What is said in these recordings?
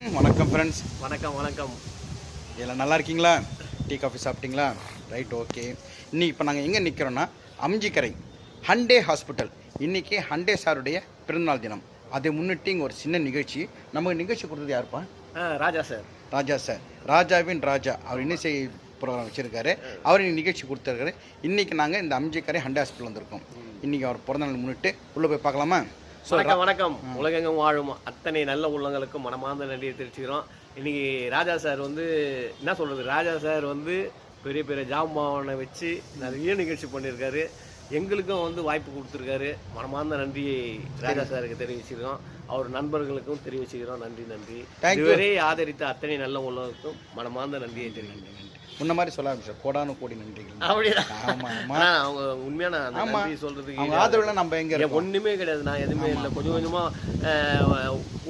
வணக்கம் ஃப்ரெண்ட்ஸ். வணக்கம் வணக்கம். எல்லாம் நல்லா இருக்கீங்களா? டீ காஃபி சாப்பிட்டீங்களா? Right, okay. இன்றைக்கி இப்போ நாங்கள் எங்கே நிற்கிறோன்னா அம்ஜிக்கரை ஹண்டே ஹாஸ்பிட்டல். இன்றைக்கி ஹண்டே சாருடைய பிறந்தநாள் தினம். அதை முன்னிட்டு இங்கே ஒரு சின்ன நிகழ்ச்சி. நமக்கு நிகழ்ச்சி கொடுத்தது யாருப்பா? ராஜா சார். ராஜா சார், ராஜாவின் ராஜா. அவர் இன்னிசை ப்ரோக்ராம் வச்சுருக்காரு. அவர் நிகழ்ச்சி கொடுத்துருக்காரு. இன்றைக்கி நாங்கள் இந்த அம்ஜிக்கரை ஹண்டே ஹாஸ்பிட்டல் வந்திருக்கோம். இன்றைக்கி அவர் பிறந்தநாள் முன்னிட்டு உள்ளே போய் பார்க்கலாமா? வணக்கம் வணக்கம். உலகெங்கும் வாழும் அத்தனை நல்ல உள்ளங்களுக்கும் மனமார்ந்த நன்றியை தெரிவிச்சுக்கிறோம். இன்னைக்கு ராஜா சார் என்ன சொல்றது, ராஜா சார் பெரிய பெரிய ஜாமானை வச்சு நிறைய நிகழ்ச்சி பண்ணியிருக்காரு. எங்களுக்கும் வாய்ப்பு கொடுத்துருக்காரு. மனமார்ந்த நன்றியை ராஜா சாருக்கு தெரிவிச்சுக்கிறோம். அவர் நண்பர்களுக்கும் தெரிவிச்சுக்கிறோம். நன்றி. இதுவரை ஆதரித்த அத்தனை நல்ல உள்ளவருக்கும் மனமார்ந்த நன்றியை தெரிவிக்கிறேன். முன்ன மாதிரி சொல்ல ஆரம்பிச்சார். கோடானு கோடி நன்றிகள். அவங்க உண்மையான நன்றி சொல்றதுக்கு ஆதரவுல நம்ம எங்க ஒண்ணுமே கிடையாது. நான் எதுவுமே இல்லை. கொஞ்சம் கொஞ்சமா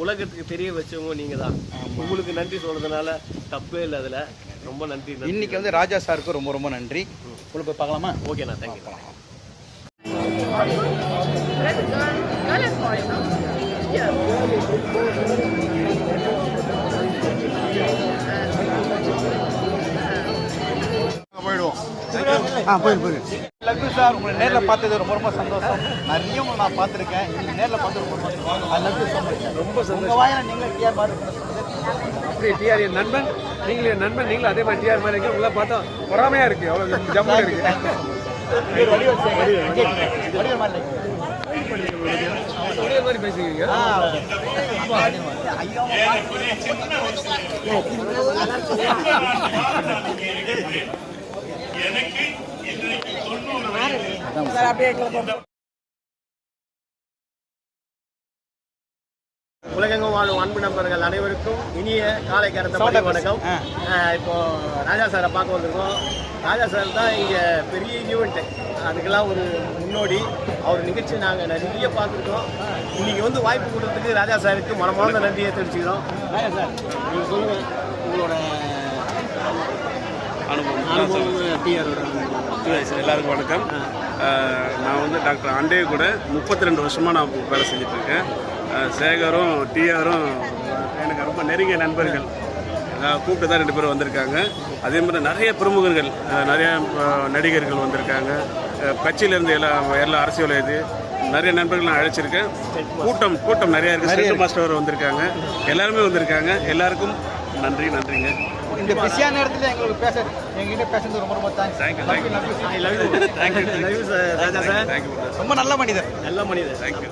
உலகத்துக்கு தெரிய வச்சவங்க நீங்க தான். உங்களுக்கு நன்றி சொல்றதுனால தப்பே இல்லை. அதுல ரொம்ப நன்றி. இன்னைக்கு ராஜா சாருக்கு ரொம்ப ரொம்ப நன்றி. உள்ள போய் பார்க்கலாமா? ஓகேண்ணா, தேங்க்யூ. Love you sir. உங்களை நேரில் பார்த்தது ரொம்ப ரொம்ப சந்தோஷம். நிறைய நான் பார்த்துருக்கேன். நீங்கள் நேரில் பார்த்து ரொம்ப சந்தோஷம். I love you so much. ரொம்ப சந்தோஷம். வாயில நீங்கள் டிஆர் மாதிரி அப்படியே டிஆர் என் நண்பன், நீங்களே என் நண்பன், நீங்களும் அதே மாதிரி டிஆர் மாதிரி இருக்கு. உங்களை பார்த்தா பொறாமையாக இருக்குது. அவ்வளோ ஜம்முன்னு இருக்குது. ஒரே மாதிரி பேசுவீங்க. உலகெங்கும் வாழும் அன்பு நண்பர்கள் அனைவருக்கும் இனிய காலை கருத்த வணக்கம். இப்போ ராஜா சாரை பார்க்க வந்திருக்கோம். ராஜா சார் தான் இங்கே பெரிய ஈவெண்ட்டு, அதுக்கெல்லாம் ஒரு முன்னோடி. அவர் நிகழ்ச்சி நாங்கள் நிறைய பார்த்துருக்கோம். இன்னைக்கு வாய்ப்பு கொடுத்ததுக்கு ராஜா சாருக்கு மனமார்ந்த நன்றியை தெரிவிச்சுக்கிறோம். ராஜா சார், நீங்கள் சொல்லுங்கள் உங்களோட அனுபவம். டிஆரோட எல்லாருக்கும் வணக்கம். நான் டாக்டர் ஆண்டே கூட 32 வருஷமாக நான் வேலை செஞ்சிட்ருக்கேன். சேகரும் டிஆரும் எனக்கு ரொம்ப நெருங்கிய நண்பர்கள். கூப்பிட்டு தான் 2 பேரும் வந்திருக்காங்க. அதே மாதிரி நிறைய பிரமுகர்கள், நிறைய நடிகர்கள் வந்திருக்காங்க. கட்சியிலேருந்து எல்லா அரசியல் நிறைய நண்பர்கள் நான் அழைச்சிருக்கேன். கூட்டம் நிறையா இருக்குது. சென்ட்ரல் மாஸ்டர் வந்திருக்காங்க. எல்லாருமே வந்திருக்காங்க. எல்லாருக்கும் நன்றிங்க. இந்த பிஸியான நேரத்தில் எங்ககிட்ட பேசுறது ரொம்ப ரொம்ப தேங்க்ஸ். ராஜா சார். ரொம்ப நல்ல மனிதர். தேங்க்யூ.